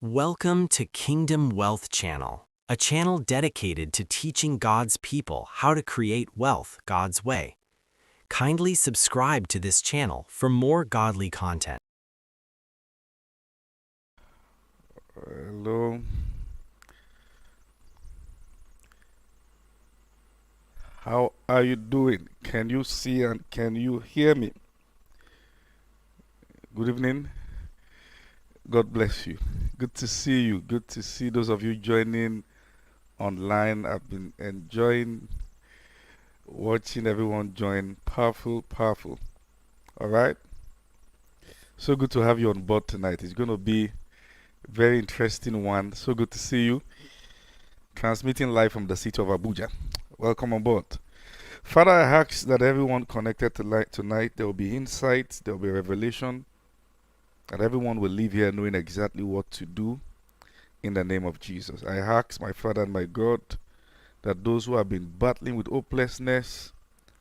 Welcome to Kingdom Wealth Channel, a channel dedicated to teaching God's people how to create wealth God's way. Kindly subscribe to this channel for more godly content. Hello. How are you doing? Can you see and can you hear me? Good evening. God bless you. Good to see you. Good to see those of you joining online. I've been enjoying watching everyone join. Powerful, powerful. All right. So good to have you on board tonight. It's going to be a very interesting one. So good to see you. Transmitting live from the city of Abuja. Welcome on board. Father, I ask that everyone connected tonight, there will be insights, there will be revelation, and everyone will leave here knowing exactly what to do in the name of Jesus. I ask my Father and my God that those who have been battling with hopelessness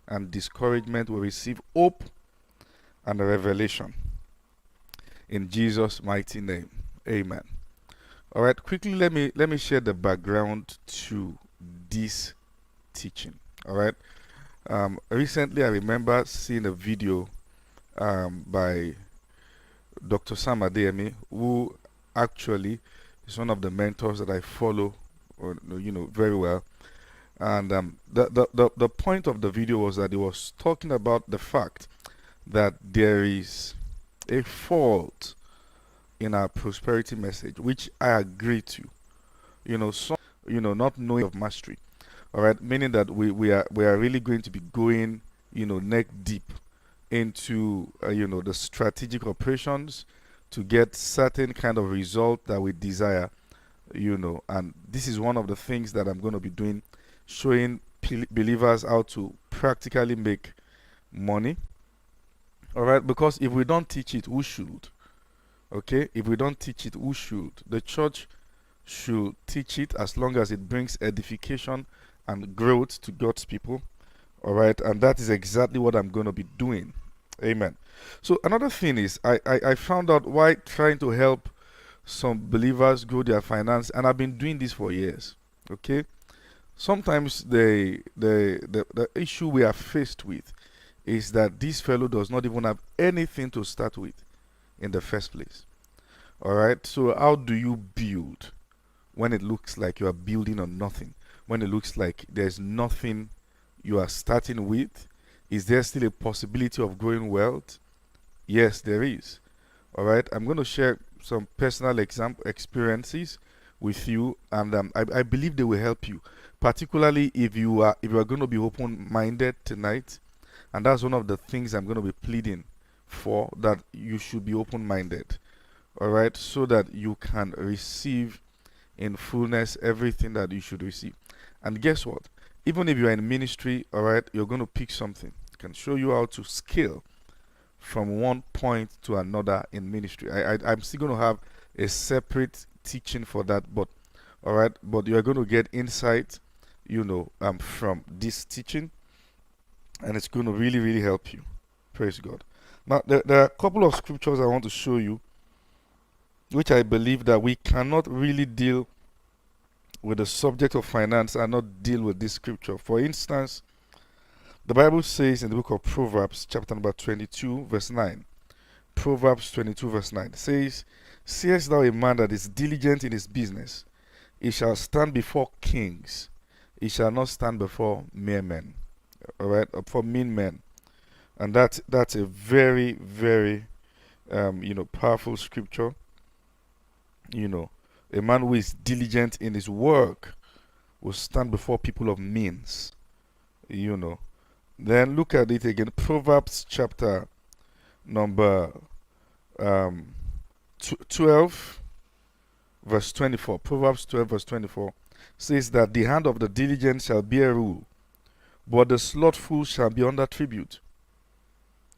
and discouragement will receive hope and a revelation. In Jesus' mighty name, amen. All right, quickly let me share the background to this teaching. All right. Recently, I remember seeing a video by Dr. Sam Adeyemi, who actually is one of the mentors that I follow, very well. And the point of the video was that he was talking about the fact that there is a fault in our prosperity message, which I agree to. Not knowing of mastery. All right, meaning that we are really going to be going, neck deep into the strategic operations to get certain kind of result that we desire, and this is one of the things that I'm going to be doing, showing believers how to practically make money. All right, because if we don't teach it, who should? Okay, if we don't teach it, who should? The church should teach it as long as it brings edification and growth to God's people. All right, and that is exactly what I'm going to be doing. Amen. So another thing is I found out why trying to help some believers grow their finance, and I've been doing this for years. Okay, sometimes the issue we are faced with is that this fellow does not even have anything to start with in the first place. All right, so how do you build when it looks like you are building on nothing? When it looks like there's nothing you are starting with? Is there still a possibility of growing wealth? Yes, there is. All right, I'm going to share some personal experiences with you, and I believe they will help you, particularly if you are going to be open-minded tonight. And that's one of the things I'm going to be pleading for, that you should be open-minded. All right, so that you can receive in fullness everything that you should receive. And guess what? Even if you are in ministry, all right, you're going to pick something. It can show you how to scale from one point to another in ministry. I'm still going to have a separate teaching for that, but all right, but you are going to get insight, from this teaching, and it's going to really, really help you. Praise God. Now, there are a couple of scriptures I want to show you, which I believe that we cannot really deal with the subject of finance and not deal with this scripture. For instance, the Bible says in the book of Proverbs, chapter number 22, verse 9. Proverbs 22, verse 9 says, "Seest thou a man that is diligent in his business? He shall stand before kings. He shall not stand before mere men." All right, or for mean men. And that's a very, very, powerful scripture. A man who is diligent in his work will stand before people of means. Then look at it again. Proverbs chapter number 12, verse 24. Proverbs 12, verse 24 says that the hand of the diligent shall bear rule, but the slothful shall be under tribute.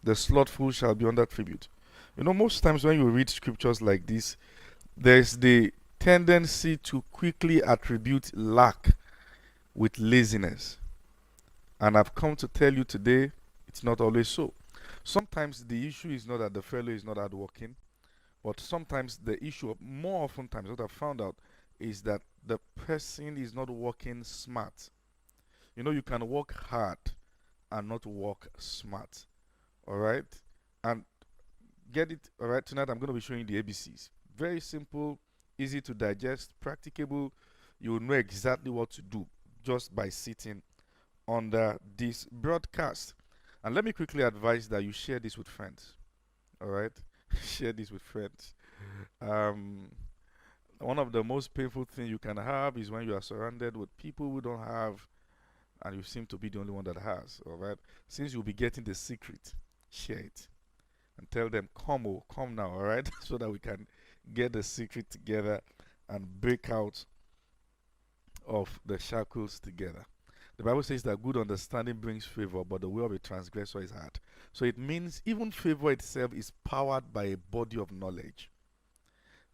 The slothful shall be under tribute. Most times when you read scriptures like this, there's the tendency to quickly attribute lack with laziness. And I've come to tell you today, it's not always so. Sometimes the issue is not that the fellow is not hardworking, But sometimes the issue, more often times, what I've found out is that the person is not working smart. You know, you can work hard and not work smart. All right? And get it, all right? Tonight I'm going to be showing the ABCs. Very simple, easy to digest, practicable. You will know exactly what to do just by sitting under this broadcast. And let me quickly advise that you share this with friends. All right? Share this with friends. Um, one of the most painful things you can have is when you are surrounded with people who don't have, and you seem to be the only one that has. All right? Since you'll be getting the secret, share it and tell them, come, oh, come now, all right? So that we can get the secret together and break out of the shackles together. The Bible says that good understanding brings favor, but the way of a transgressor is hard. So it means even favor itself is powered by a body of knowledge.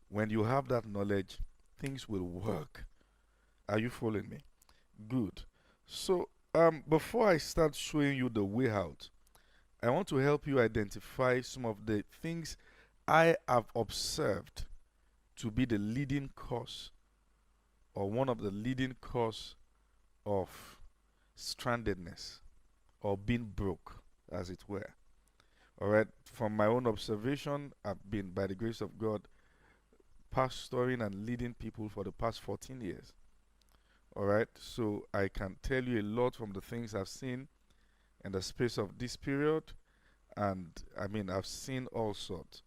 When you have that knowledge, things will work. Are you following me? Good. So before I start showing you the way out, I want to help you identify some of the things I have observed to be the leading cause, or one of the leading cause of strandedness or being broke, as it were. All right, from my own observation, I've been, by the grace of God, pastoring and leading people for the past 14 years. All right, so I can tell you a lot from the things I've seen in the space of this period. And I mean, I've seen all sorts.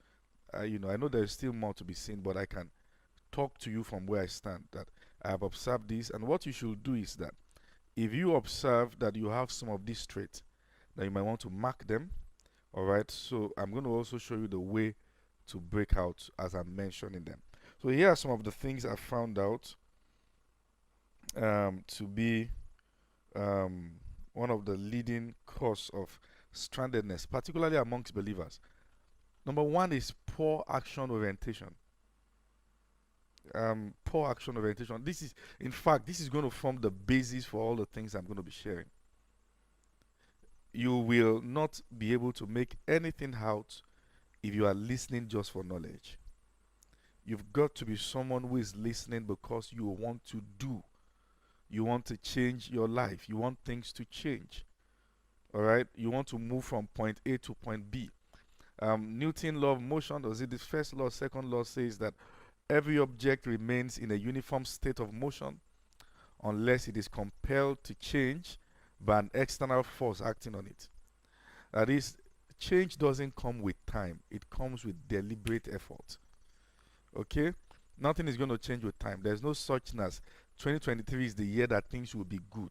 You know, I know there's still more to be seen, but I can talk to you from where I stand that I have observed this. And what you should do is that if you observe that you have some of these traits, that you might want to mark them. All right, so I'm going to also show you the way to break out as I'm mentioning them. So here are some of the things I found out to be one of the leading cause of strandedness, particularly amongst believers. Number one is poor action orientation. Poor action orientation. This is, in fact, this is going to form the basis for all the things I'm going to be sharing. You will not be able to make anything out if you are listening just for knowledge. You've got to be someone who is listening because you want to do. You want to change your life. You want things to change. All right? You want to move from point A to point B. Newton's law of motion, or is it the first law, second law, says that every object remains in a uniform state of motion unless it is compelled to change by an external force acting on it. That is, change doesn't come with time, it comes with deliberate effort. Okay? Nothing is going to change with time. There's no such thing as 2023 is the year that things will be good.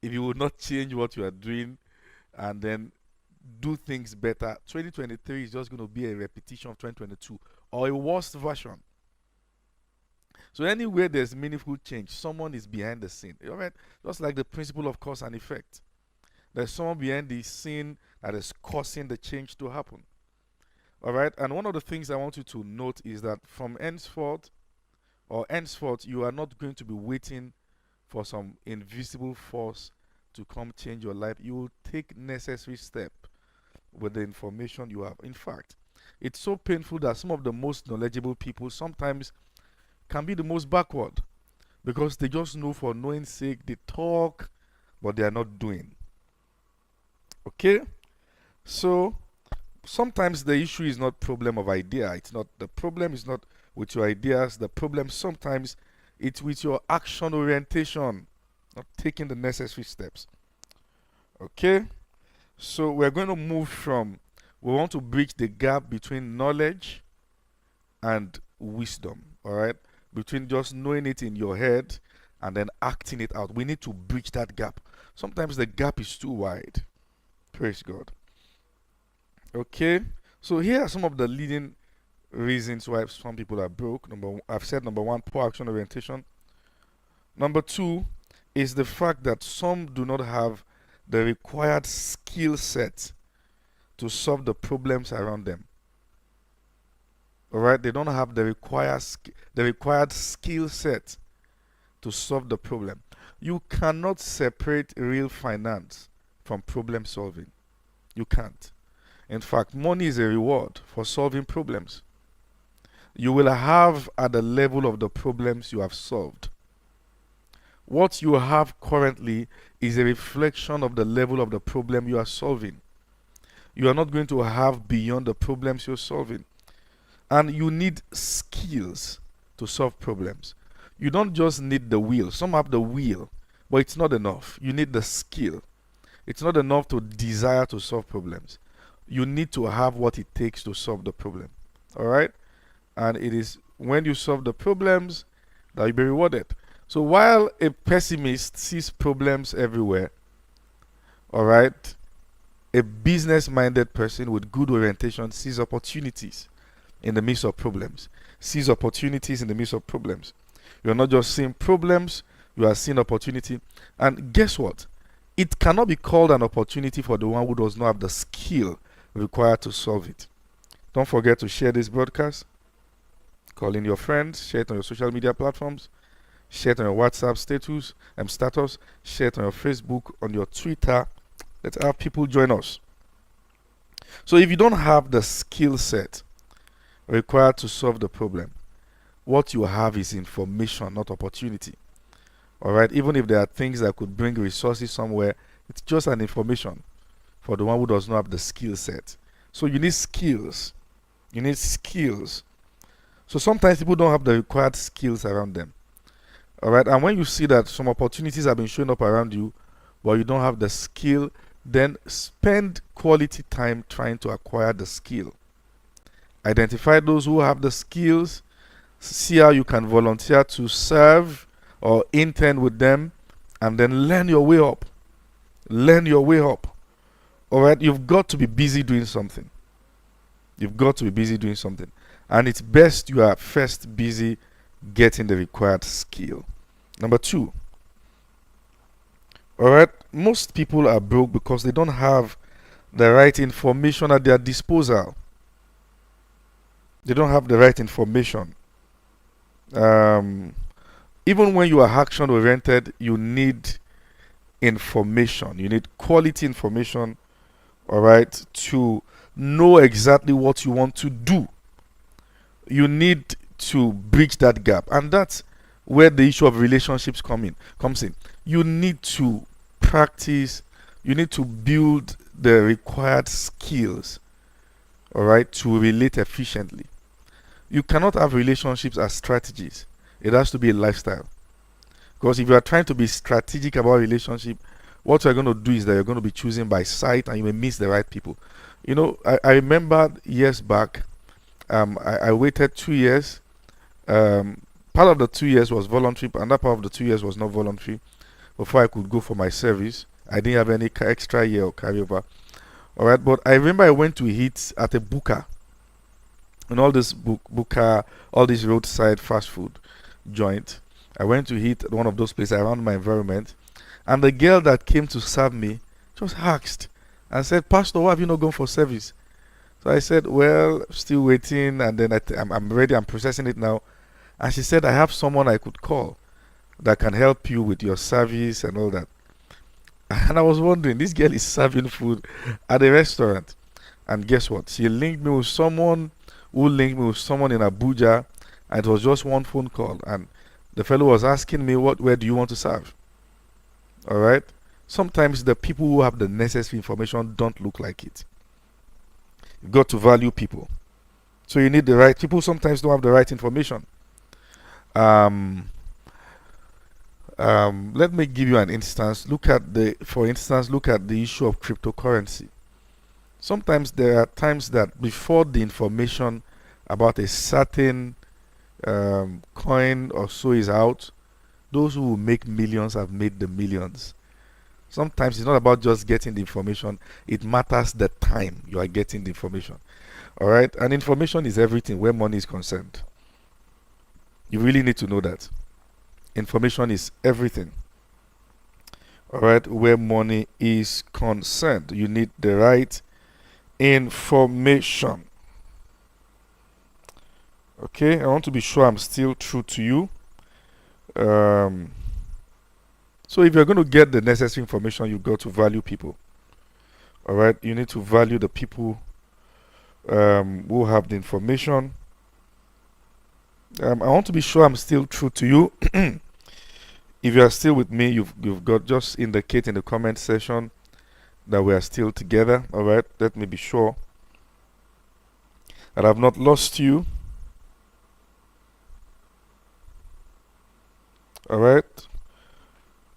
If you will not change what you are doing and then do things better, 2023 is just going to be a repetition of 2022 or a worse version. So anywhere there's meaningful change, someone is behind the scene. All right? Just like the principle of cause and effect. There's someone behind the scene that is causing the change to happen. All right? And one of the things I want you to note is that from henceforth, you are not going to be waiting for some invisible force to come change your life. You will take necessary step with the information you have. In fact, it's so painful that some of the most knowledgeable people sometimes can be the most backward because they just know for knowing sake, they talk, but they are not doing. Okay? So sometimes the issue is not problem of idea. It's not, the problem is not with your ideas. The problem sometimes it's with your action orientation, not taking the necessary steps. Okay? So we're going to move from, we want to bridge the gap between knowledge and wisdom. All right? Between just knowing it in your head and then acting it out. We need to bridge that gap. Sometimes the gap is too wide. Praise God. Okay? So here are some of the leading reasons why some people are broke. I've said number one, poor action orientation. Number two is the fact that some do not have the required skill set to solve the problems around them. All right, they don't have the required skill set to solve the problem. You cannot separate real finance from problem solving. You can't. In fact, money is a reward for solving problems. You will have at the level of the problems you have solved. What you have currently is a reflection of the level of the problem you are solving. You are not going to have beyond the problems you're solving. And you need skills to solve problems. You don't just need the will. Some have the will, but it's not enough. You need the skill. It's not enough to desire to solve problems. You need to have what it takes to solve the problem. All right? And it is when you solve the problems that you'll be rewarded. So while a pessimist sees problems everywhere, all right, a business-minded person with good orientation sees opportunities in the midst of problems. Sees opportunities in the midst of problems. You're not just seeing problems, you are seeing opportunity. And guess what? It cannot be called an opportunity for the one who does not have the skill required to solve it. Don't forget to share this broadcast. Call in your friends, share it on your social media platforms, share it on your WhatsApp status, share it on your Facebook, on your Twitter. Let's have people join us. So if you don't have the skill set required to solve the problem, what you have is information, not opportunity. All right, even if there are things that could bring resources somewhere, it's just an information for the one who does not have the skill set. So you need skills. You need skills. So sometimes people don't have the required skills around them. All right, and when you see that some opportunities have been showing up around you, but you don't have the skill, then spend quality time trying to acquire the skill. Identify those who have the skills, see how you can volunteer to serve or intern with them, and then learn your way up. Learn your way up. All right, you've got to be busy doing something. You've got to be busy doing something. And it's best you are first busy getting the required skill. Number 2. All right, most people are broke because they don't have the right information at their disposal. They don't have the right information. Even when you are action oriented, you need information. You need quality information, all right, to know exactly what you want to do. You need to bridge that gap, and that's where the issue of relationships comes in. You need to practice, you need to build the required skills, all right, to relate efficiently. You cannot have relationships as strategies. It has to be a lifestyle. Because if you are trying to be strategic about relationship, what you're going to do is that you're going to be choosing by sight, and you may miss the right people. You know, I remember years back, I waited 2 years. Part of the 2 years was voluntary, and that part of the 2 years was not voluntary. Before I could go for my service, I didn't have any extra year or carryover. All right, but I remember I went to eat at a booker, and all this booker, all this roadside fast food joint. I went to eat at one of those places around my environment, and the girl that came to serve me just asked and said, "Pastor, why have you not gone for service?" So I said, "Well, still waiting, and then I'm ready, I'm processing it now." And she said, "I have someone I could call that can help you with your service and all that." And I was wondering, this girl is serving food at a restaurant. And guess what? She linked me with someone who linked me with someone in Abuja, and it was just one phone call. And the fellow was asking me, where do you want to serve? All right? Sometimes the people who have the necessary information don't look like it. You've got to value people. So you need the right people. Sometimes don't have the right information. Let me give you an instance. For instance, look at the issue of cryptocurrency. Sometimes there are times that before the information about a certain coin or so is out, those who will make millions have made the millions. Sometimes it's not about just getting the information, it matters the time you are getting the information. All right, and information is everything where money is concerned. You really need to know that information is everything. All right, where money is concerned, you need the right information. Okay, I want to be sure I'm still true to you. So if you're going to get the necessary information, you've got to value people. All right, you need to value the people who have the information. I want to be sure I'm still true to you. If you are still with me, you've got, just indicate in the comment section that we are still together. All right, let me be sure that I've not lost you. All right.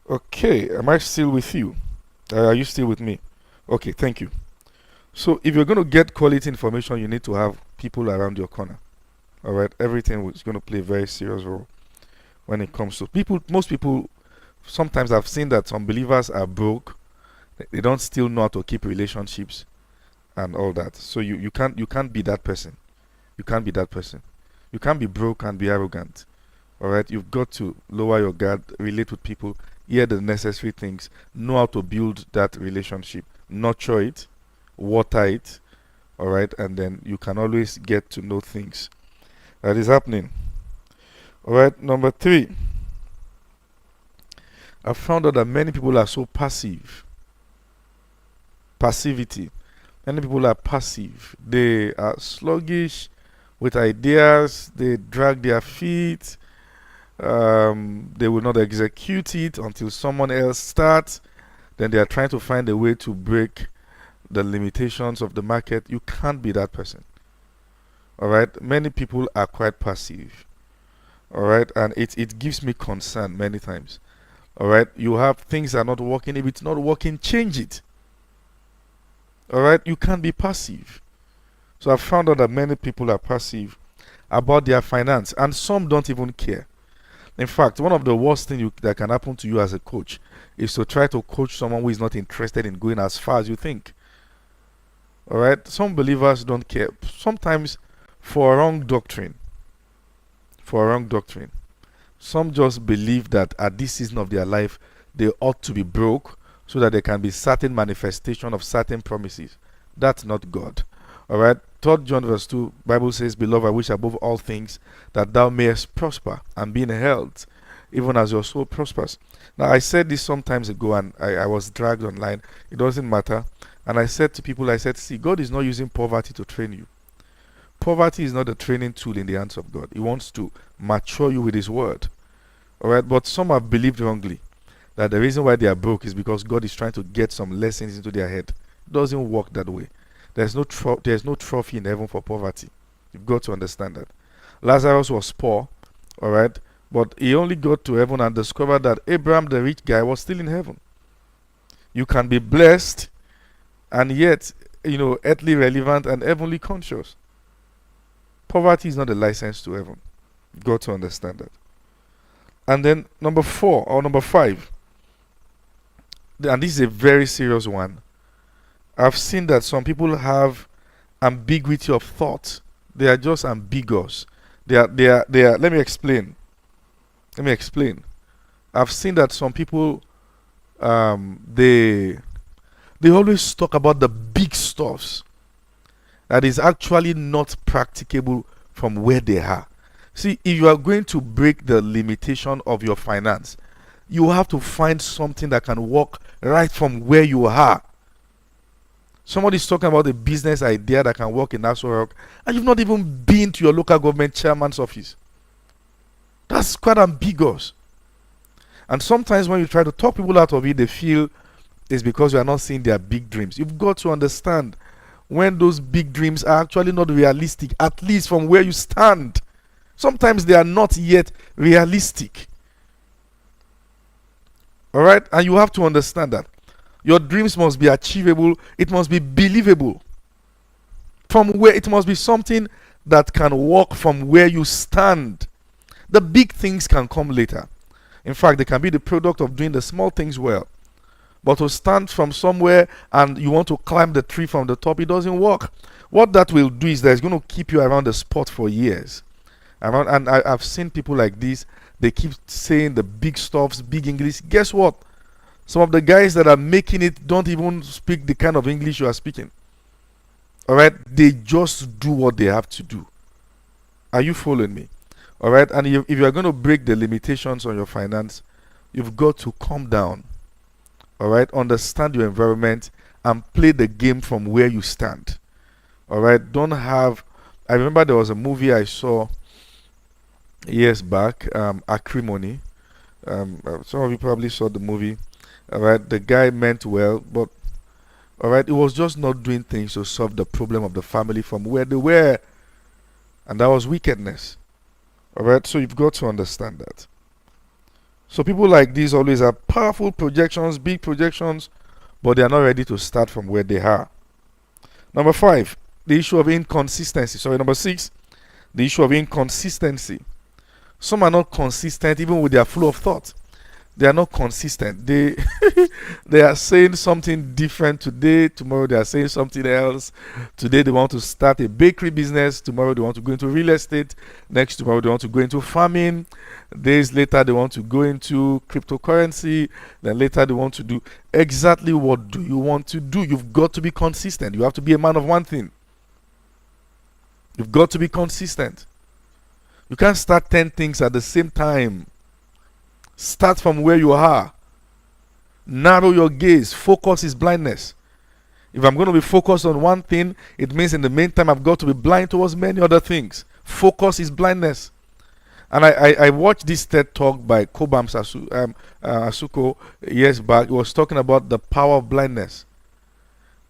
Okay, am I still with you? Are you still with me? Okay, thank you. So if you're going to get quality information, you need to have people around your corner. All right, everything is going to play a very serious role when it comes to people. Most people, sometimes I've seen that some believers are broke. They don't still know how to keep relationships and all that. So you can't be that person. You can't be that person. You can't be broke and be arrogant. All right, you've got to lower your guard, relate with people, hear the necessary things, know how to build that relationship, nurture it, water it. All right, and then you can always get to know things that is happening. All right, number 3. I found out that many people are so passive. Passivity. Many people are passive. They are sluggish with ideas. They drag their feet. They will not execute it until someone else starts. Then they are trying to find a way to break the limitations of the market. You can't be that person. All right, many people are quite passive. All right, and it gives me concern many times. All right, you have things are not working. If it's not working, change it. All right, you can't be passive. So I found out that many people are passive about their finance, and some don't even care. In fact, one of the worst things that can happen to you as a coach is to try to coach someone who is not interested in going as far as you think. All right, some believers don't care. Sometimes for a wrong doctrine. For a wrong doctrine. Some just believe that at this season of their life, they ought to be broke so that there can be certain manifestation of certain promises. That's not God. All right. 3 John verse 2, Bible says, "Beloved, I wish above all things that thou mayest prosper and be in health, even as your soul prospers." Now, I said this some times ago, and I was dragged online. It doesn't matter. And I said to people, I said, see, God is not using poverty to train you. Poverty is not a training tool in the hands of God. He wants to mature you with His word. All right. But some have believed wrongly that the reason why they are broke is because God is trying to get some lessons into their head. It doesn't work that way. There's no trophy in heaven for poverty. You've got to understand that. Lazarus was poor, all right, but he only got to heaven and discovered that Abraham, the rich guy, was still in heaven. You can be blessed and yet, earthly relevant and heavenly conscious. Poverty is not a license to heaven. You've got to understand that. And then number 5, and this is a very serious one. I've seen that some people have ambiguity of thought. They are just ambiguous. They are. Let me explain. I've seen that some people, they always talk about the big stuffs that is actually not practicable from where they are. See, if you are going to break the limitation of your finance, you have to find something that can work right from where you are. Somebody's talking about a business idea that can work in Nassau Rock, and you've not even been to your local government chairman's office. That's quite ambiguous. And sometimes when you try to talk people out of it, they feel it's because you are not seeing their big dreams. You've got to understand when those big dreams are actually not realistic, at least from where you stand. Sometimes they are not yet realistic. All right? And you have to understand that. Your dreams must be achievable. It must be believable. From where it must be something that can work from where you stand. The big things can come later. In fact, they can be the product of doing the small things well. But to stand from somewhere and you want to climb the tree from the top, it doesn't work. What that will do is that it's going to keep you around the spot for years. And I've seen people like this. They keep saying the big stuffs, big English. Guess what? Some of the guys that are making it don't even speak the kind of English you are speaking. All right? They just do what they have to do. Are you following me? All right? And if you are going to break the limitations on your finance, you've got to calm down. All right? Understand your environment and play the game from where you stand. All right, don't have. I remember there was a movie I saw years back, Acrimony. Some of you probably saw the movie. All right, the guy meant well, but all right, he was just not doing things to solve the problem of the family from where they were, and that was wickedness. All right, so you've got to understand that. So people like these always have powerful projections, big projections, but they are not ready to start from where they are. Number 5, the issue of inconsistency. Sorry, number 6, the issue of inconsistency. Some are not consistent even with their flow of thought. They are not consistent. They they are saying something different today. Tomorrow they are saying something else. Today they want to start a bakery business. Tomorrow they want to go into real estate. Next tomorrow they want to go into farming. Days later they want to go into cryptocurrency. Then later they want to do exactly what do you want to do. You've got to be consistent. You have to be a man of one thing. You've got to be consistent. You can't start 10 things at the same time. Start from where you are. Narrow your gaze. Focus is blindness. If I'm going to be focused on one thing, it means in the meantime I've got to be blind towards many other things. Focus is blindness. And I watched this TED talk by Kobam Asuko years back. He was talking about the power of blindness.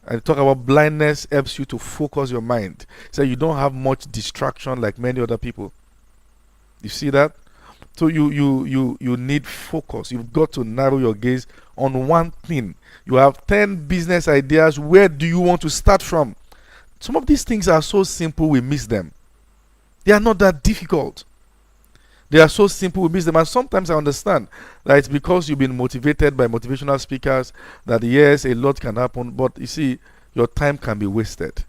And talk about blindness helps you to focus your mind. So you don't have much distraction like many other people. You see that? So you need focus. You've got to narrow your gaze on one thing. You have 10 business ideas. Where do you want to start from? Some of these things are so simple we miss them. They are not that difficult. They are so simple we miss them. And sometimes I understand that it's because you've been motivated by motivational speakers that yes, a lot can happen. But you see, your time can be wasted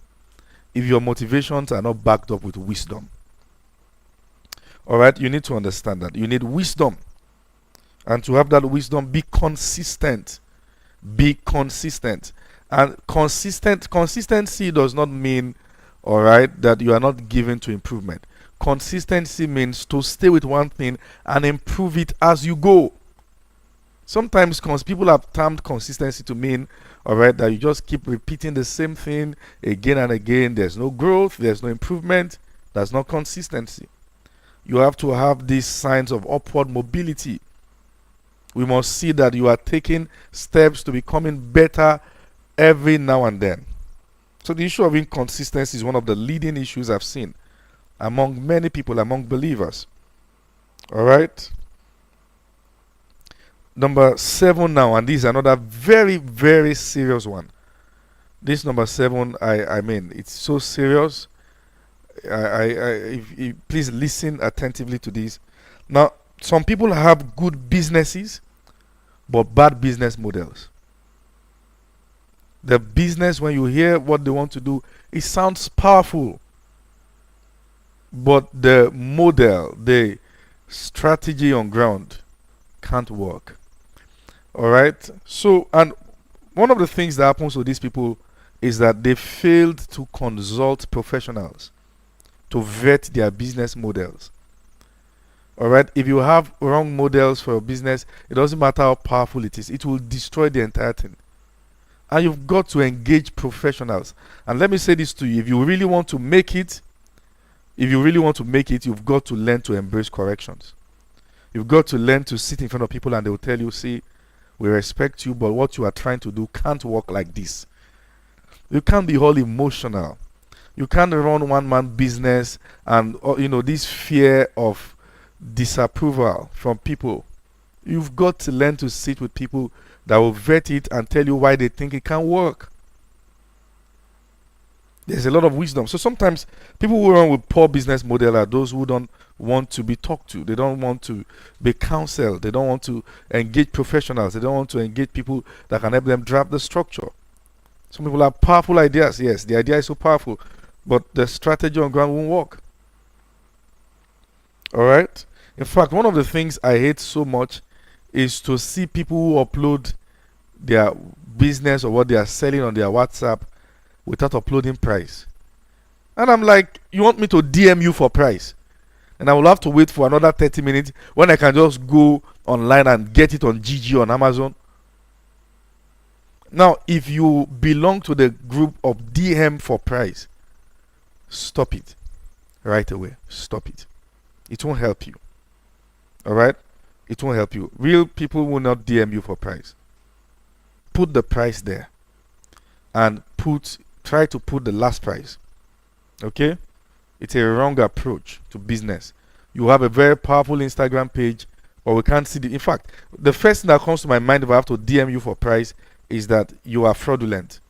if your motivations are not backed up with wisdom. Alright, you need to understand that. You need wisdom. And to have that wisdom, be consistent. Be consistent. And consistency does not mean, alright, that you are not given to improvement. Consistency means to stay with one thing and improve it as you go. Sometimes people have termed consistency to mean, alright, that you just keep repeating the same thing again and again. There's no growth, there's no improvement. That's not consistency. You have to have these signs of upward mobility. We must see that you are taking steps to becoming better every now and then. So the issue of inconsistency is one of the leading issues I've seen among many people, among believers. Alright? Number 7 now, and this is another very, very serious one. This number 7, I mean, it's so serious. If please listen attentively to this. Now, some people have good businesses, but bad business models. The business, when you hear what they want to do, it sounds powerful, but the model, the strategy on ground can't work. All right. So, and one of the things that happens to these people is that they failed to consult professionals to vet their business models. Alright, if you have wrong models for your business, it doesn't matter how powerful it is, it will destroy the entire thing. And you've got to engage professionals. And let me say this to you, if you really want to make it, you've got to learn to embrace corrections. You've got to learn to sit in front of people and they will tell you, see, we respect you, but what you are trying to do can't work like this. You can't be all emotional. You can't run one-man business and, this fear of disapproval from people. You've got to learn to sit with people that will vet it and tell you why they think it can work. There's a lot of wisdom. So sometimes people who run with poor business model are those who don't want to be talked to. They don't want to be counseled. They don't want to engage professionals. They don't want to engage people that can help them draft the structure. Some people have powerful ideas. Yes, the idea is so powerful, but the strategy on ground won't work. Alright? In fact, one of the things I hate so much is to see people who upload their business or what they are selling on their WhatsApp without uploading price. And I'm like, you want me to DM you for price? And I will have to wait for another 30 minutes when I can just go online and get it on GG on Amazon. Now, if you belong to the group of DM for price, stop it right away. Stop it. It won't help you. All right? It won't help you. Real people will not DM you for price. Put the price there and try to put the last price. Okay? It's a wrong approach to business. You have a very powerful Instagram page, but we can't see in fact, the first thing that comes to my mind if I have to DM you for price is that you are fraudulent.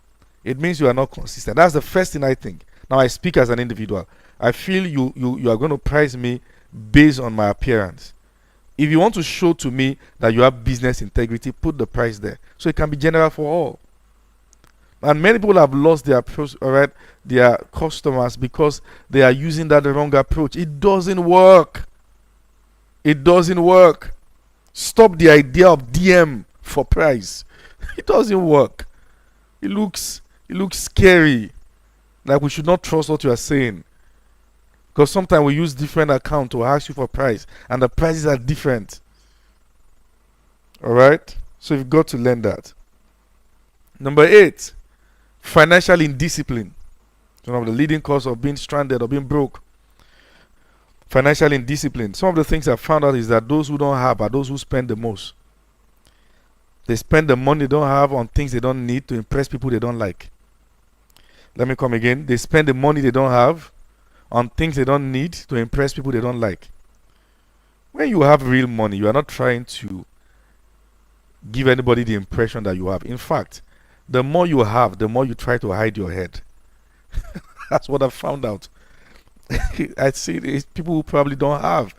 It means you are not consistent. That's the first thing I think. Now I speak as an individual. I feel you are going to price me based on my appearance. If you want to show to me that you have business integrity, put the price there so it can be general for all. And many people have lost their their customers because they are using that wrong approach. It doesn't work. It doesn't work. Stop the idea of DM for price. It doesn't work. It looks scary. Like we should not trust what you are saying. Because sometimes we use different accounts to ask you for price, and the prices are different. Alright? So you've got to learn that. Number 8, financial indiscipline. One of the leading causes of being stranded or being broke. Financial indiscipline. Some of the things I found out is that those who don't have are those who spend the most. They spend the money they don't have on things they don't need to impress people they don't like. Let me come again. They spend the money they don't have on things they don't need to impress people they don't like. When you have real money, you are not trying to give anybody the impression that you have. In fact, the more you have, the more you try to hide your head. That's what I found out. I see people who probably don't have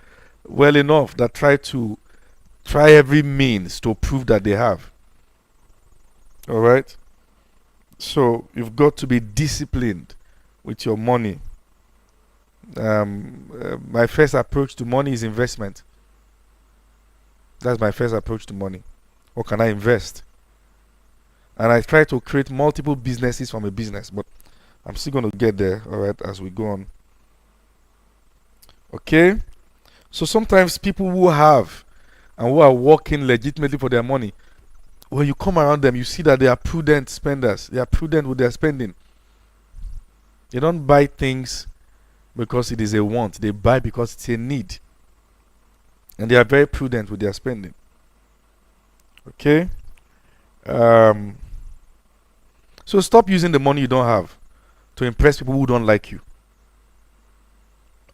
well enough that try every means to prove that they have. All right? So you've got to be disciplined with your money. My first approach to money is investment. That's my first approach to money. What can I invest? And I try to create multiple businesses from a business, but I'm still going to get there, all right, as we go on. Okay? So sometimes people who have and who are working legitimately for their money, when you come around them, you see that they are prudent spenders. They are prudent with their spending. They don't buy things because it is a want. They buy because it's a need. And they are very prudent with their spending. Okay? So stop using the money you don't have to impress people who don't like you.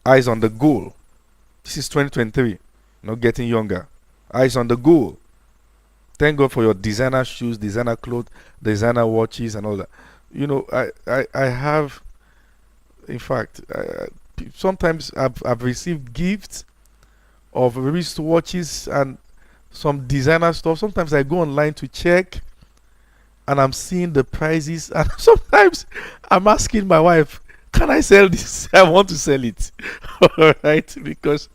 Eyes on the goal. This is 2023. Not getting younger. Eyes on the goal. Thank God for your designer shoes, designer clothes, designer watches, and all that. You know, I have, in fact, sometimes I've received gifts of wristwatches and some designer stuff. Sometimes I go online to check and I'm seeing the prices, and sometimes I'm asking my wife, can I sell this? I want to sell it. Alright, because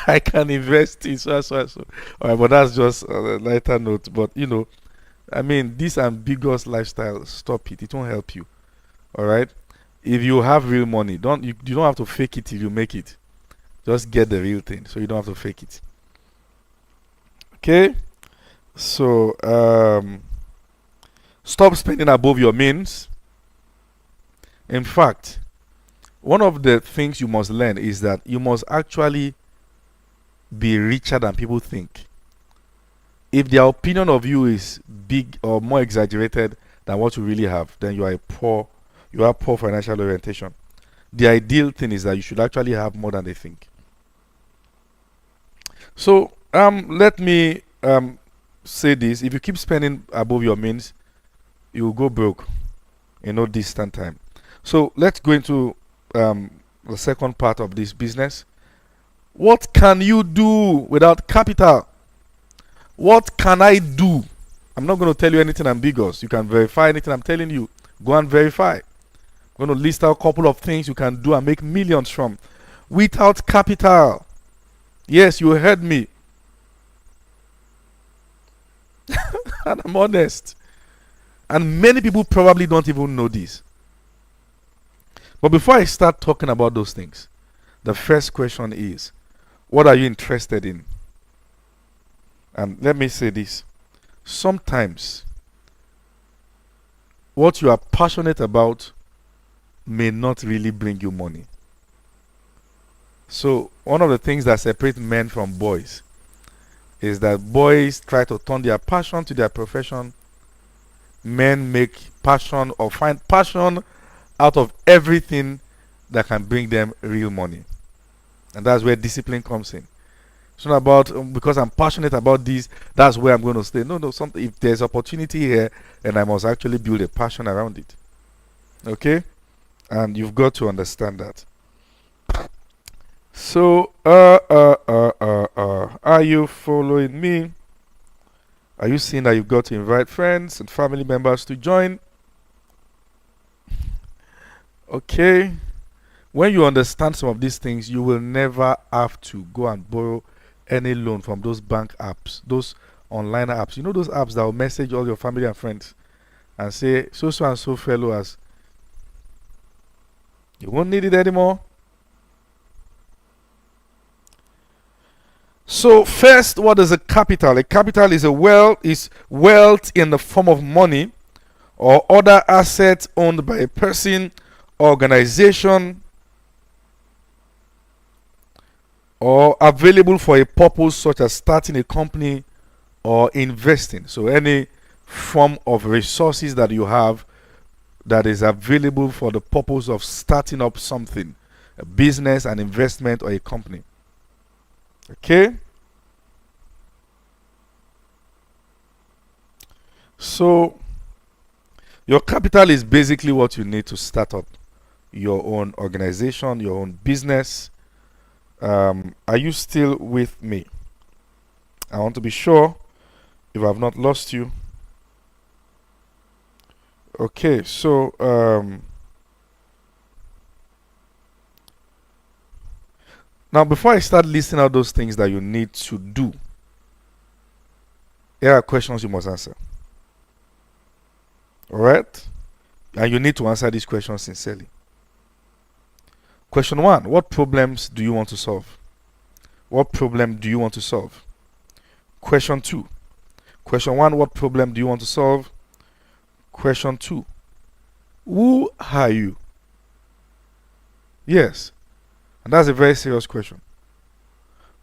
I can invest in so. Alright, but that's just a lighter note. But you know, I mean, this ambiguous lifestyle, stop it. It won't help you. Alright? If you have real money, you don't have to fake it till you make it. Just get the real thing, so you don't have to fake it. Okay? So stop spending above your means. In fact, one of the things you must learn is that you must actually be richer than people think. If their opinion of you is big or more exaggerated than what you really have, then you have poor financial orientation. The ideal thing is that you should actually have more than they think. So let me say this. If you keep spending above your means, you will go broke in no distant time. So let's go into the second part of this business. What can you do without capital? What can I do? I'm not going to tell you anything ambiguous. You can verify anything I'm telling you. Go and verify. I'm going to list out a couple of things you can do and make millions from without capital. Yes, you heard me. And I'm honest. And many people probably don't even know this. But before I start talking about those things, the first question is, what are you interested in? And let me say this. Sometimes, what you are passionate about may not really bring you money. So one of the things that separate men from boys is that boys try to turn their passion to their profession. Men make passion or find passion out of everything that can bring them real money. And that's where discipline comes in. It's not about because I'm passionate about this, that's where I'm going to stay. No, something, if there's opportunity here, then I must actually build a passion around it. Okay? And you've got to understand that. So, are you following me? Are you seeing that you've got to invite friends and family members to join? Okay. When you understand some of these things, you will never have to go and borrow any loan from those bank apps, those online apps. You know those apps that will message all your family and friends and say, so and so fellow as you won't need it anymore. So first, what is a capital? A capital is wealth in the form of money or other assets owned by a person, organization, or available for a purpose such as starting a company or investing. So any form of resources that you have that is available for the purpose of starting up something, a business, an investment, or a company. Okay? So your capital is basically what you need to start up your own organization, your own business. Are you still with me? I want to be sure if I've not lost you. Okay, so now before I start listing out those things that you need to do, here are questions you must answer. Alright? And you need to answer these questions sincerely. Question 1. What problems do you want to solve? What problem do you want to solve? Question 2. Question 1. What problem do you want to solve? Question 2. Who are you? Yes. And that's a very serious question.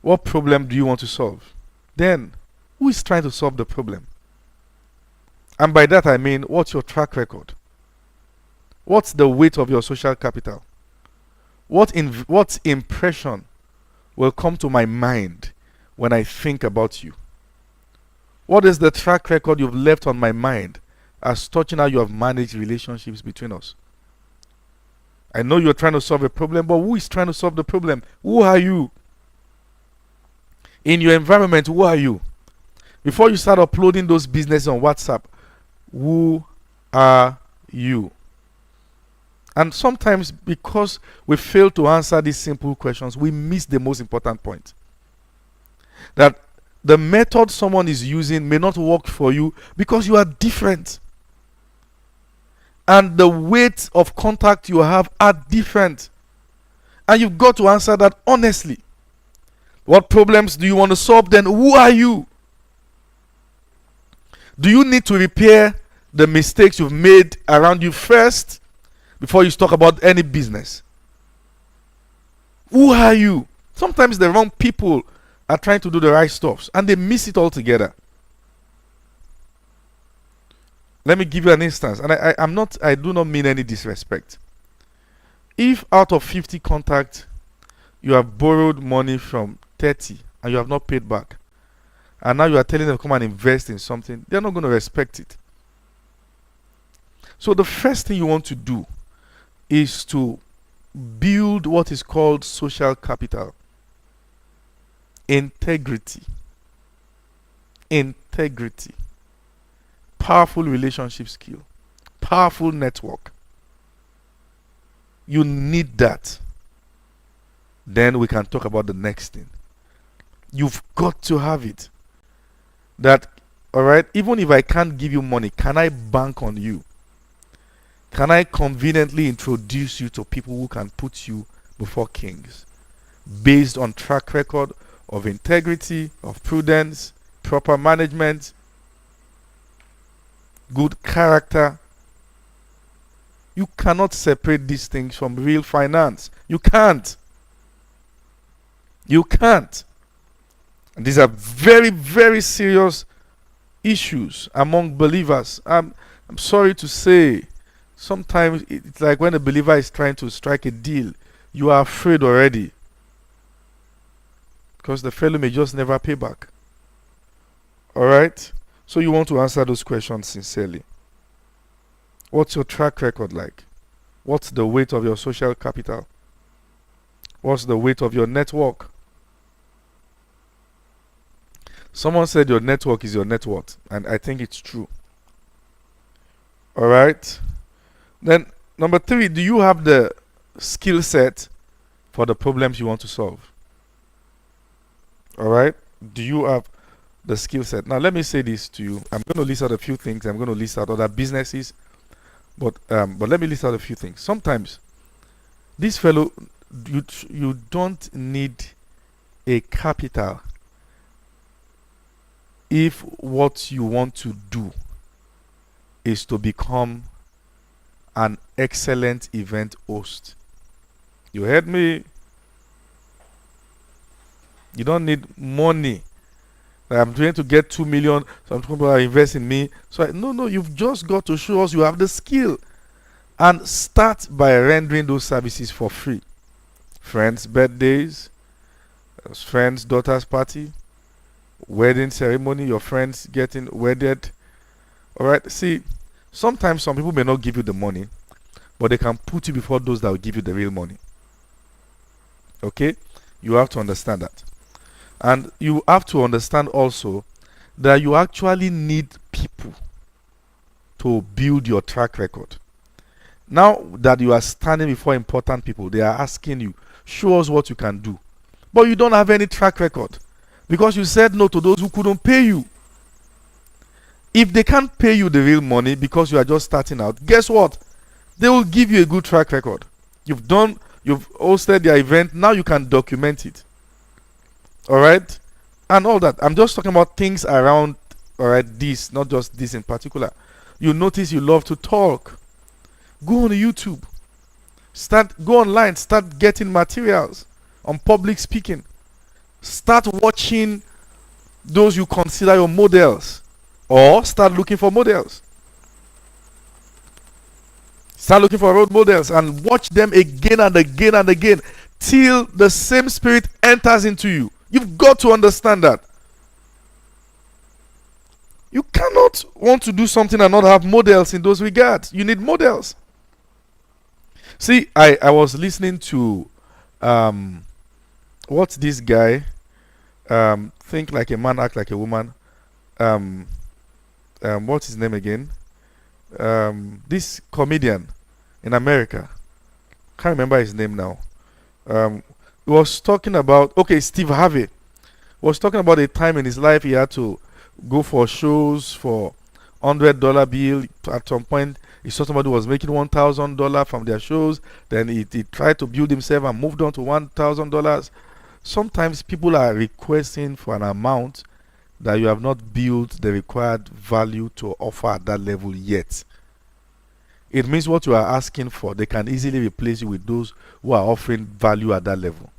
What problem do you want to solve? Then, who is trying to solve the problem? And by that I mean, what's your track record? What's the weight of your social capital? What impression will come to my mind when I think about you? What is the track record you've left on my mind as touching how you have managed relationships between us? I know you're trying to solve a problem, but who is trying to solve the problem? Who are you? In your environment, who are you? Before you start uploading those businesses on WhatsApp, who are you? And sometimes, because we fail to answer these simple questions, we miss the most important point. That the method someone is using may not work for you because you are different. And the weight of contact you have are different. And you've got to answer that honestly. What problems do you want to solve? Then who are you? Do you need to repair the mistakes you've made around you first before you talk about any business? Who are you? Sometimes the wrong people are trying to do the right stuff and they miss it altogether. Let me give you an instance, and I do not mean any disrespect. If out of 50 contacts you have borrowed money from 30 and you have not paid back, and now you are telling them to come and invest in something, they're not going to respect it. So the first thing you want to do is to build what is called social capital. Integrity. Integrity. Powerful relationship skill. Powerful network. You need that. Then we can talk about the next thing. You've got to have it. That, alright, even if I can't give you money, can I bank on you? Can I conveniently introduce you to people who can put you before kings based on track record of integrity, of prudence, proper management, good character? You cannot separate these things from real finance. You can't. You can't. And these are very, very serious issues among believers. I'm sorry to say, sometimes it's like when a believer is trying to strike a deal, you are afraid already. Because the fellow may just never pay back. Alright? So you want to answer those questions sincerely. What's your track record like? What's the weight of your social capital? What's the weight of your network? Someone said your network is your net worth, and I think it's true. Alright? Then, number 3, do you have the skill set for the problems you want to solve? Alright? Do you have the skill set? Now, let me say this to you. I'm going to list out a few things. I'm going to list out other businesses. But let me list out a few things. Sometimes, this fellow, you don't need a capital if what you want to do is to become an excellent event host. You heard me? You don't need money. I'm trying to get 2 million. Some people are investing in me. So no, you've just got to show us you have the skill. And start by rendering those services for free. Friends' birthdays, friends' daughter's party, wedding ceremony, your friends getting wedded. Alright, see, sometimes some people may not give you the money, but they can put you before those that will give you the real money. Okay? You have to understand that. And you have to understand also that you actually need people to build your track record. Now that you are standing before important people, they are asking you, show us what you can do. But you don't have any track record because you said no to those who couldn't pay you. If they can't pay you the real money because you are just starting out, guess what? They will give you a good track record. You've hosted their event, now you can document it. Alright? And all that. I'm just talking about things around, alright, this, not just this in particular. You notice you love to talk. Go on YouTube. Go online, start getting materials on public speaking. Start watching those you consider your models. Or start looking for models. Start looking for role models and watch them again and again and again till the same spirit enters into you. You've got to understand that. You cannot want to do something and not have models in those regards. You need models. See, I was listening to what's this guy? Think like a man, act like a woman. What's his name again? This comedian in America. Can't remember his name now. He was talking about, Steve Harvey was talking about a time in his life he had to go for shows for $100 bill. At some point, he saw somebody was making $1,000 from their shows. Then he tried to build himself and moved on to $1,000. Sometimes people are requesting for an amount that you have not built the required value to offer at that level yet. It means what you are asking for, they can easily replace you with those who are offering value at that level.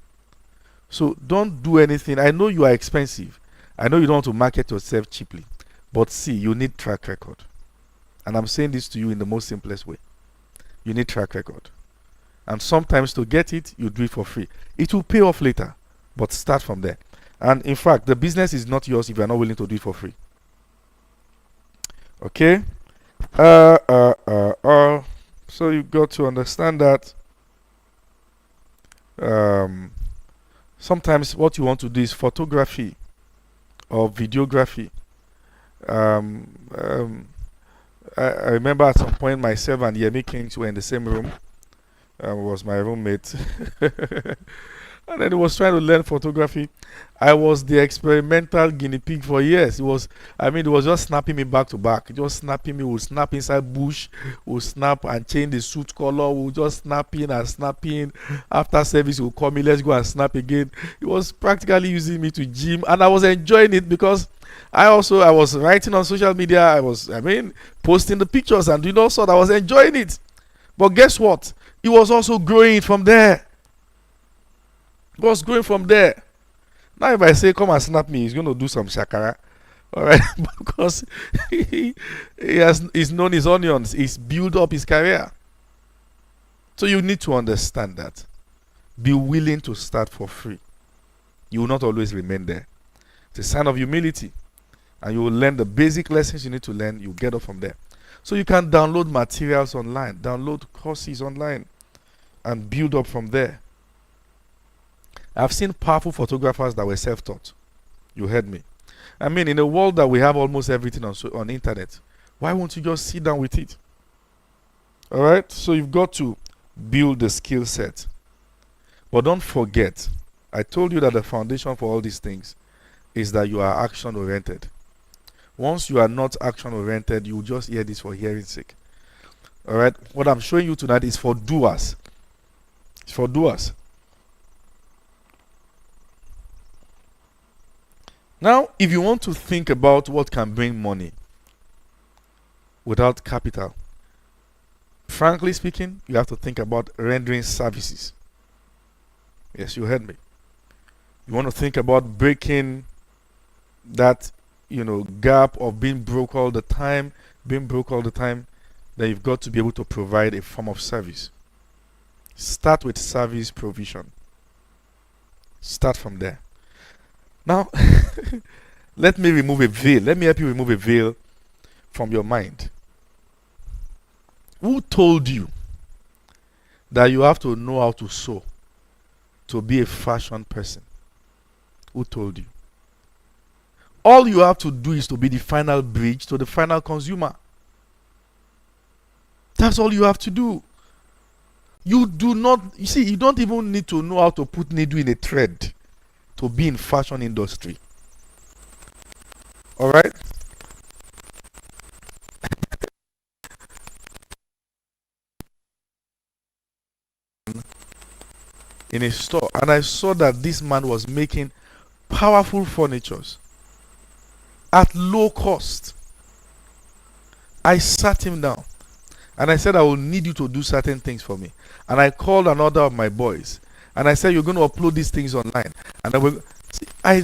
So don't do anything. I know you are expensive. I know you don't want to market yourself cheaply. But see, you need track record. And I'm saying this to you in the most simplest way. You need track record. And sometimes to get it, you do it for free. It will pay off later. But start from there. And in fact, the business is not yours if you are not willing to do it for free. Okay? So you've got to understand that sometimes what you want to do is photography or videography. I remember at some point myself and Yemi Kings were in the same room. Was my roommate. And then he was trying to learn photography. I was the experimental guinea pig for years. It was just snapping me back to back. Just snapping me. We'll snap inside bush. We'll snap and change the suit color. We'll just snapping and snapping. After service, he'll call me, let's go and snap again. He was practically using me to gym. And I was enjoying it because I was writing on social media. I was posting the pictures and doing all sorts. I was enjoying it. But guess what? He was also growing from there. He was growing from there. Now if I say, come and snap me, he's going to do some shakara. All right? Because he's known his onions. He's built up his career. So you need to understand that. Be willing to start for free. You will not always remain there. It's a sign of humility. And you will learn the basic lessons you need to learn. You get up from there. So you can download materials online, download courses online, and build up from there. I've seen powerful photographers that were self-taught. You heard me. I mean, in a world that we have almost everything on internet, why won't you just sit down with it? All right? So you've got to build the skill set. But don't forget, I told you that the foundation for all these things is that you are action-oriented. Once you are not action-oriented, you will just hear this for hearing's sake. All right? What I'm showing you tonight is for doers. It's for doers. Now, if you want to think about what can bring money without capital, frankly speaking, you have to think about rendering services. Yes, you heard me. You want to think about breaking that, gap of being broke all the time, then you've got to be able to provide a form of service. Start with service provision. Start from there. Now, let me remove a veil. Let me help you remove a veil from your mind. Who told you that you have to know how to sew to be a fashion person? Who told you? All you have to do is to be the final bridge to the final consumer. That's all you have to do. You don't even need to know how to put needle in a thread to be in fashion industry. All right? In a store, and I saw that this man was making powerful furnitures at low cost. I sat him down and I said, I will need you to do certain things for me. And I called another of my boys and I said, you're going to upload these things online. And I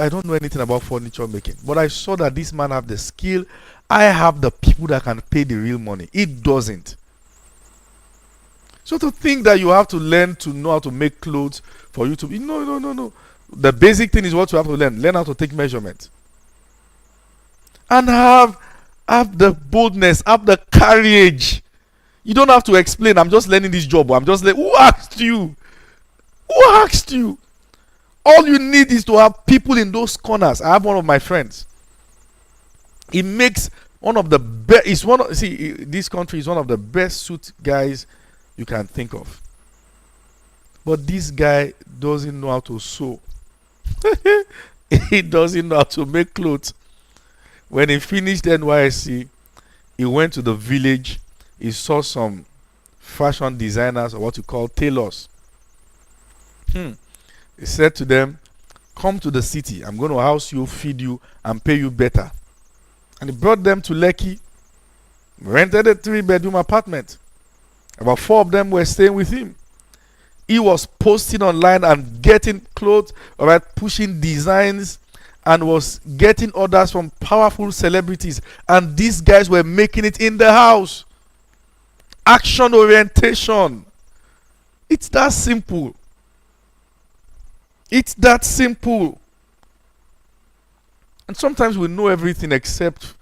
don't know anything about furniture making, but I saw that this man have the skill. I have the people that can pay the real money. It doesn't. So to think that you have to learn to know how to make clothes for you to be, no. The basic thing is what you have to learn. Learn how to take measurements. And have the boldness, have the courage. You don't have to explain, I'm just learning this job. I'm just like, who asked you? Who asked you? All you need is to have people in those corners. I have one of my friends. He makes one of the best. This country is one of the best suit guys you can think of. But this guy doesn't know how to sew. He doesn't know how to make clothes. When he finished NYSC, he went to the village. He saw some fashion designers, or what you call tailors. He said to them, come to the city. I'm going to house you, feed you, and pay you better. And he brought them to Lekki, rented a 3-bedroom apartment. About 4 of them were staying with him. He was posting online and getting clothes, all right, pushing designs, and was getting orders from powerful celebrities. And these guys were making it in the house. Action orientation. It's that simple. It's that simple. And sometimes we know everything except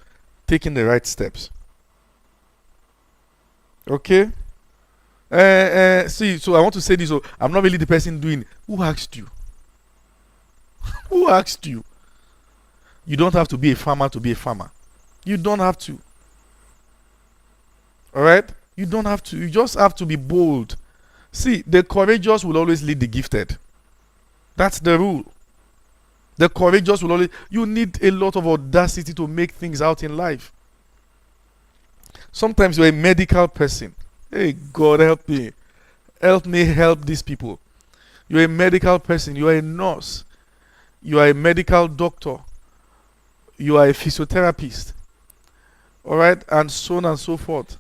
taking the right steps. Okay? So I want to say this. So I'm not really the person doing. Who asked you? Who asked you? You don't have to be a farmer to be a farmer. You don't have to. All right? You don't have to. You just have to be bold. See, the courageous will always lead the gifted. That's the rule. The courageous will always. You need a lot of audacity to make things out in life. Sometimes you're a medical person. Hey, God, help me. Help me help these people. You're a medical person. You're a nurse. You are a medical doctor. You are a physiotherapist. All right? And so on and so forth.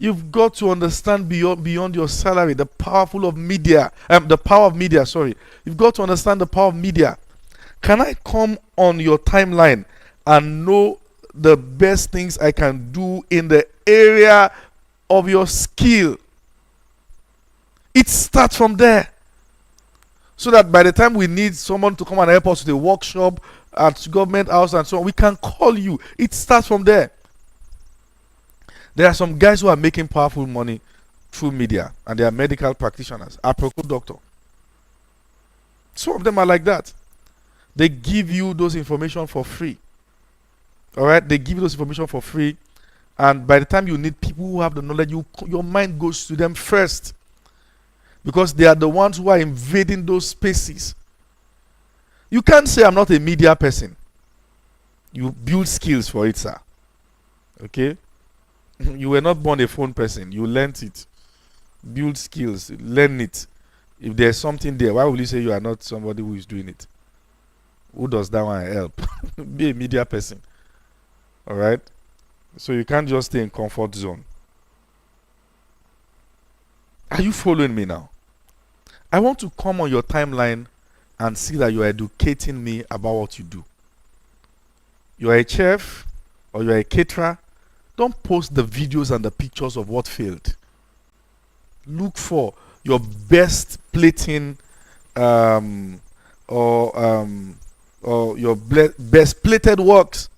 You've got to understand beyond your salary the powerful of media, the power of media. Sorry, you've got to understand the power of media. Can I come on your timeline and know the best things I can do in the area of your skill? It starts from there. So that by the time we need someone to come and help us with a workshop at government house and so on, we can call you. It starts from there. There are some guys who are making powerful money through media, and they are medical practitioners, apropos doctor. Some of them are like that. They give you those information for free. All right, they give you those information for free, and by the time you need people who have the knowledge, your mind goes to them first, because they are the ones who are invading those spaces. You can't say I'm not a media person. You build skills for it, sir. Okay? You were not born a phone person. You learnt it. Build skills. Learn it. If there's something there, why will you say you are not somebody who is doing it? Who does that one help? Be a media person. Alright? So you can't just stay in comfort zone. Are you following me now? I want to come on your timeline and see that you are educating me about what you do. You are a chef or you are a caterer. Don't post the videos and the pictures of what failed. Look for your best plating or your best plated works.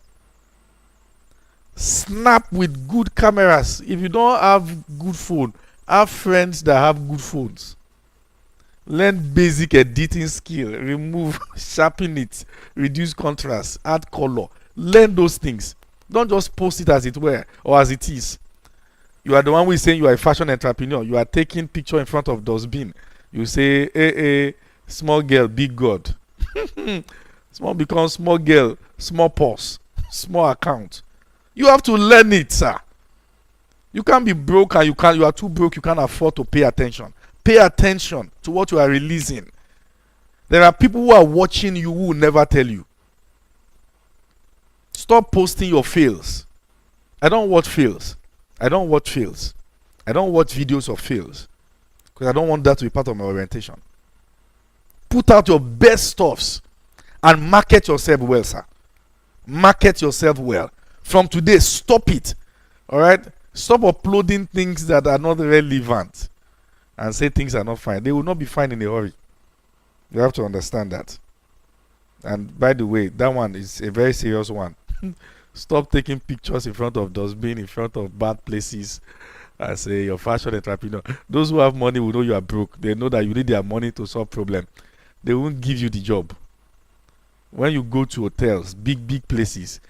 Snap with good cameras. If you don't have good phone, have friends that have good phones. Learn basic editing skill. Remove, sharpen it, reduce contrast, add color. Learn those things. Don't just post it as it were or as it is. You are the one who is saying you are a fashion entrepreneur. You are taking picture in front of dustbin. You say, hey, small girl, big God. Small becomes small girl, small purse, small account. You have to learn it, sir. You can't be broke and you are too broke, you can't afford to pay attention. Pay attention to what you are releasing. There are people who are watching you who will never tell you. Stop posting your fails. I don't watch fails. I don't watch fails. I don't watch videos of fails, because I don't want that to be part of my orientation. Put out your best stuffs and market yourself well, sir. Market yourself well. From today, stop it. All right? Stop uploading things that are not relevant and say things are not fine. They will not be fine in a hurry. You have to understand that. And by the way, that one is a very serious one. Stop taking pictures in front of dustbin, in front of bad places, and say you're fashion entrepreneur. Those who have money will know you are broke. They know that you need their money to solve problem. They won't give you the job. When you go to hotels, big places,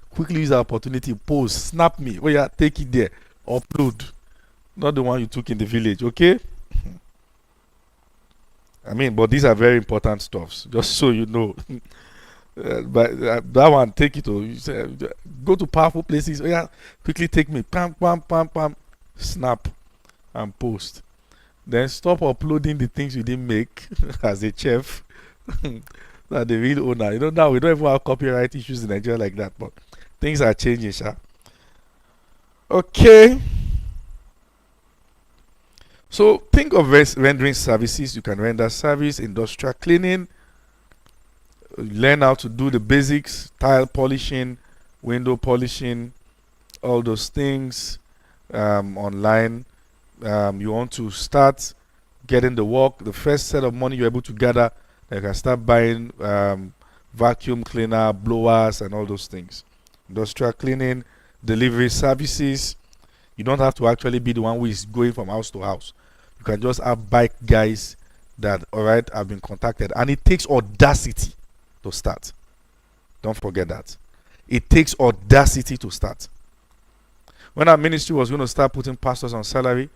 quickly use the opportunity, post, snap me. Oh yeah, take it there, upload. Not the one you took in the village, okay? I mean, but these are very important stuffs, just so you know. But that one, take it to go to powerful places. Oh yeah, quickly take me, pam, snap and post. Then stop uploading the things you didn't make as a chef. That the real owner. You know, now we don't even have copyright issues in Nigeria like that, but things are changing, sha. Okay. So think of rendering services. You can render service, industrial cleaning. Learn how to do the basics, tile polishing, window polishing, all those things online. You want to start getting the work. The first set of money you're able to gather, you can start buying vacuum cleaner, blowers, and all those things. Industrial cleaning, delivery services. You don't have to actually be the one who is going from house to house. You can just have bike guys that, all right, have been contacted. And it takes audacity to start. Don't forget that. It takes audacity to start. When our ministry was going to start putting pastors on salary,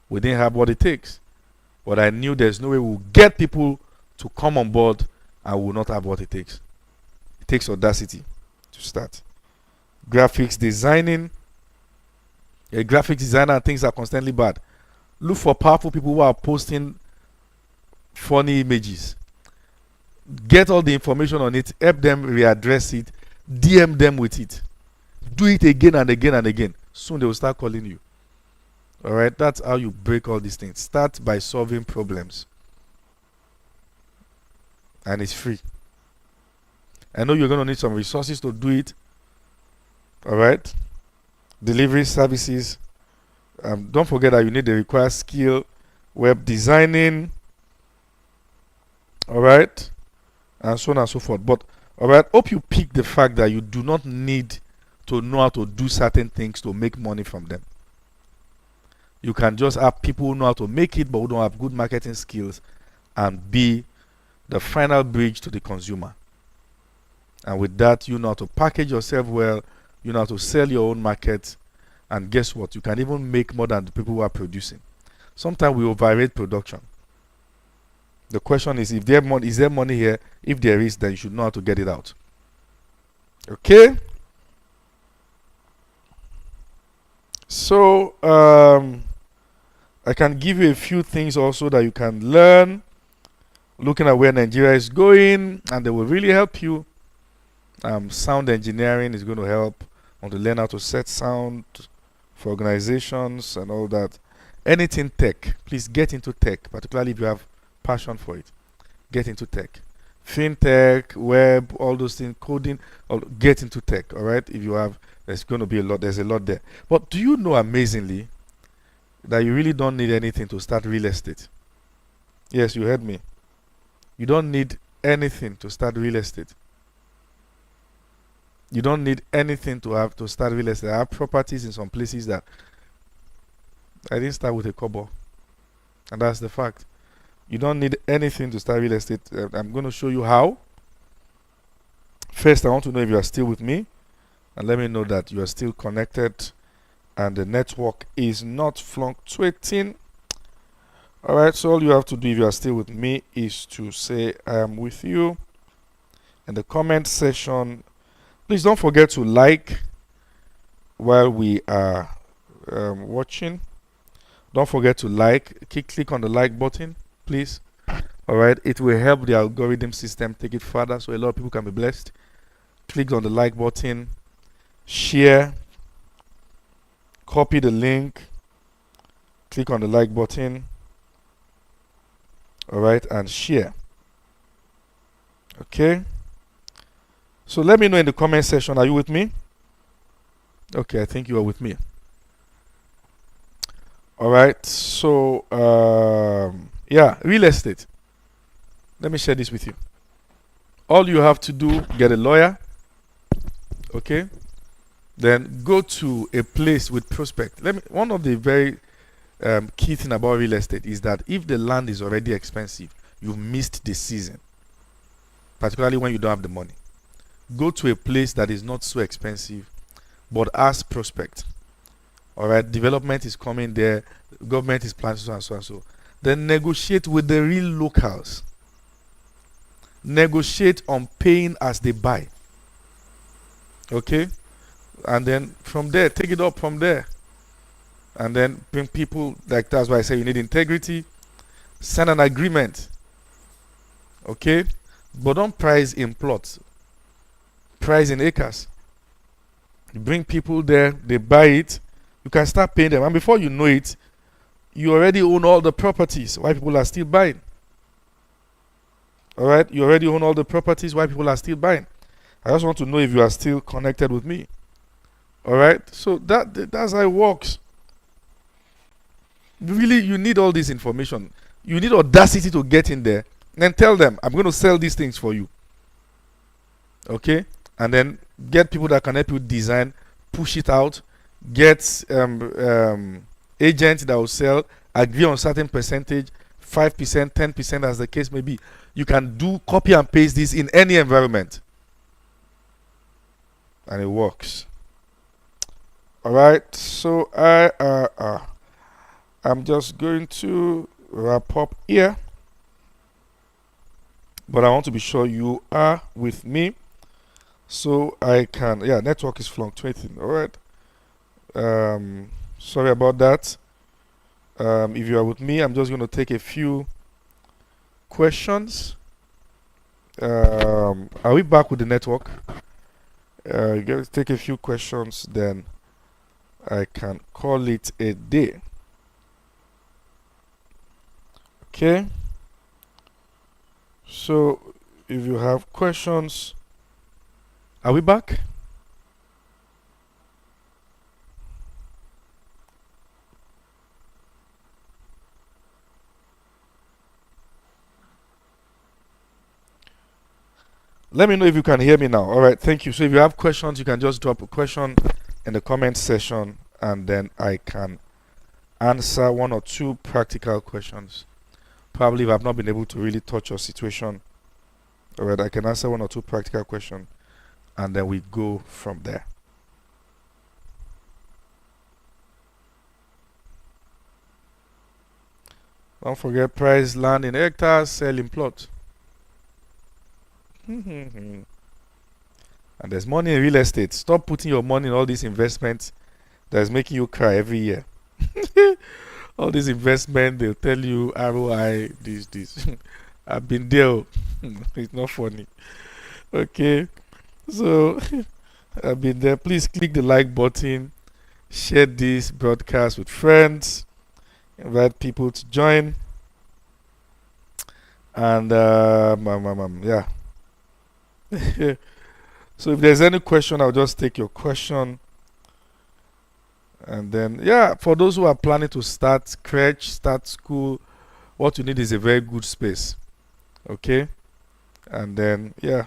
we didn't have what it takes. But I knew there's no way we'll get people to come on board and we'll not have what it takes. It takes audacity to start. Graphics designing. A graphic designer and things are constantly bad. Look for powerful people who are posting funny images. Get all the information on it. Help them readdress it. DM them with it. Do it again and again and again. Soon they will start calling you. All right, that's how you break all these things. Start by solving problems, and it's free. I know you're going to need some resources to do it. All right, delivery services. Don't forget that you need the required skill, web designing. All right, and so on and so forth. But all right, hope you pick the fact that you do not need to know how to do certain things to make money from them. You can just have people who know how to make it, but who don't have good marketing skills, and be the final bridge to the consumer. And with that, you know how to package yourself well, you know how to sell your own market, and guess what? You can even make more than the people who are producing. Sometimes we overrate production. The question is, if there is there money here? If there is, then you should know how to get it out. Okay? So, I can give you a few things also that you can learn, looking at where Nigeria is going, and they will really help you. Sound engineering is going to help. I want to learn how to set sound for organizations and all that. Anything tech, please get into tech, particularly if you have passion for it. Get into tech. Fintech, web, all those things, coding, get into tech, all right? If you have, there's going to be a lot, there's a lot there. But do you know, amazingly, that you really don't need anything to start real estate? Yes, you heard me. You don't need anything to start real estate. You don't need anything to start real estate. I have properties in some places that I didn't start with a kobo, and that's the fact. You don't need anything to start real estate. I'm going to show you how. First, I want to know if you are still with me, and let me know that you are still connected and the network is not fluctuating. All right, so all you have to do if you are still with me is to say I am with you in the comment section. Please don't forget to like while we are watching. Don't forget to like. Click on the like button, please. All right, it will help the algorithm system take it further so a lot of people can be blessed. Click on the like button, share, copy the link, click on the like button, all right, and share. Okay, so let me know in the comment section, are you with me? Okay, I think you are with me. All right, so yeah, real estate. Let me share this with you. All you have to do, get a lawyer, okay, then go to a place with prospect. One of the very key thing about real estate is that if the land is already expensive, you've missed the season, particularly when you don't have the money. Go to a place that is not so expensive but as prospect. All right, development is coming there, government is planning so and so and so. Then negotiate with the real locals. Negotiate on paying as they buy. Okay, and then from there, take it up from there, and then bring people. Like, that's why I say you need integrity. Sign an agreement. Okay, but don't price in plots. Price in acres. You bring people there, they buy it, you can start paying them, and before you know it, you already own all the properties. Why people are still buying? All right, you already own all the properties. Why people are still buying? I just want to know if you are still connected with me. All right, so that's how it works. Really, you need all this information. You need audacity to get in there and then tell them, I'm going to sell these things for you. Okay, and then get people that can help you design, push it out, get agents that will sell, agree on certain percentage, 5%, 10%, as the case may be. You can do copy and paste this in any environment, and it works. All right, so I'm just going to wrap up here, but I want to be sure you are with me so I can. Yeah, network is fluctuating. All right, sorry about that. If you are with me, I'm just going to take a few questions. Are we back with the network? Take a few questions, then I can call it a day. Okay. So if you have questions, are we back? Let me know if you can hear me now. All right, thank you. So if you have questions, you can just drop a question in the comment section, and then I can answer one or two practical questions. Probably if I've not been able to really touch your situation, all right, I can answer one or two practical questions, and then we go from there. Don't forget price land in hectares, sell in plot. And there's money in real estate. Stop putting your money in all these investments that's making you cry every year. All these investment, they'll tell you ROI, this. I've been there. It's not funny. Okay. So I've been there. Please click the like button, share this broadcast with friends, invite people to join. And yeah. So if there's any question, I'll just take your question. And then, yeah, for those who are planning to start crèche, start school, what you need is a very good space. Okay? And then, yeah,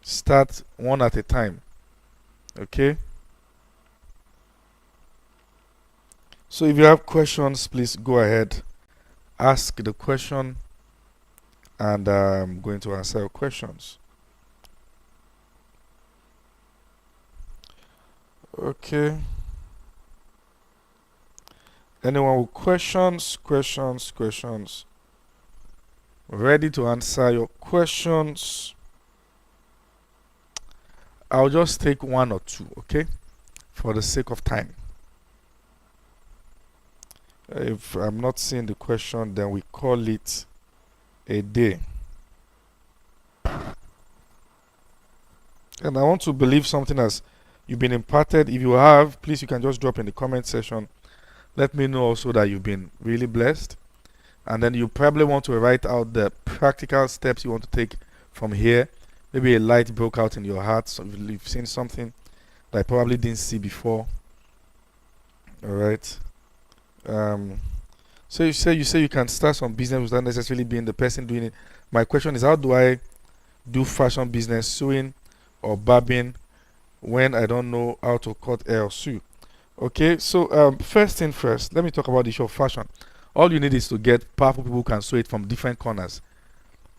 start one at a time. Okay? So if you have questions, please go ahead, ask the question, and I'm going to answer your questions. Okay. Anyone with questions? Ready to answer your questions. I'll just take one or two, okay? For the sake of time. If I'm not seeing the question, then we call it a day. And I want to believe something as you've been imparted. If you have, please, you can just drop in the comment section. Let me know also that you've been really blessed. And then you probably want to write out the practical steps you want to take from here. Maybe a light broke out in your heart. So you've seen something that I probably didn't see before. All right. So you say you can start some business without necessarily being the person doing it. My question is, how do I do fashion business, sewing or barbing, when I don't know how to cut hair or sew? Okay, so first thing first, let me talk about the issue of fashion. All you need is to get powerful people who can sew it from different corners.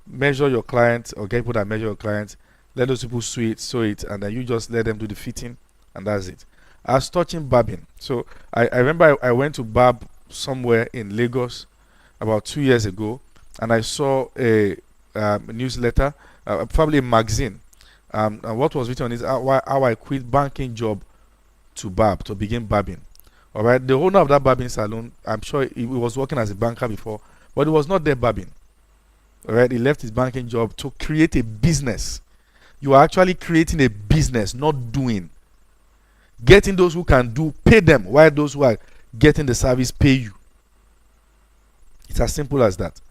Measure your clients, or get people that measure your clients. Let those people sew it, and then you just let them do the fitting, and that's it. I was touching barbing. So I remember I went to barb somewhere in Lagos about 2 years ago, and I saw a newsletter, probably a magazine. And what was written is how I quit banking job to begin barbing. All right, the owner of that barbing salon, I'm sure he was working as a banker before, but he was not there barbing. All right, he left his banking job to create a business. You are actually creating a business, not doing. Getting those who can do, pay them, while those who are getting the service pay you. It's as simple as that.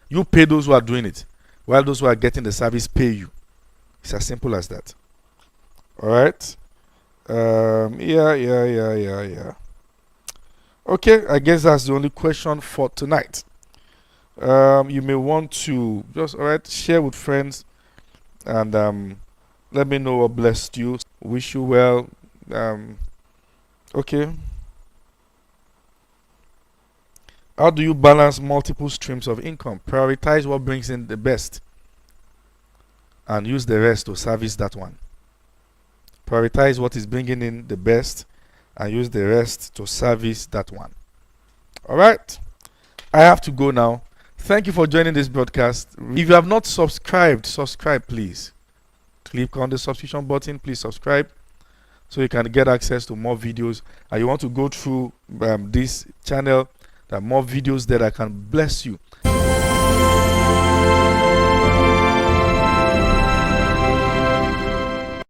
You pay those who are doing it, while those who are getting the service pay you. It's as simple as that. All right. Yeah. Okay, I guess that's the only question for tonight. You may want to just share with friends, and let me know what blessed you. Wish you well. Okay. How do you balance multiple streams of income? Prioritize what brings in the best, and use the rest to service that one. Prioritize what is bringing in the best, and use the rest to service that one. All right. I have to go now. Thank you for joining this broadcast. If you have not subscribed, subscribe, please. Click on the subscription button. Please subscribe so you can get access to more videos. And you want to go through this channel, there are more videos that I can bless you.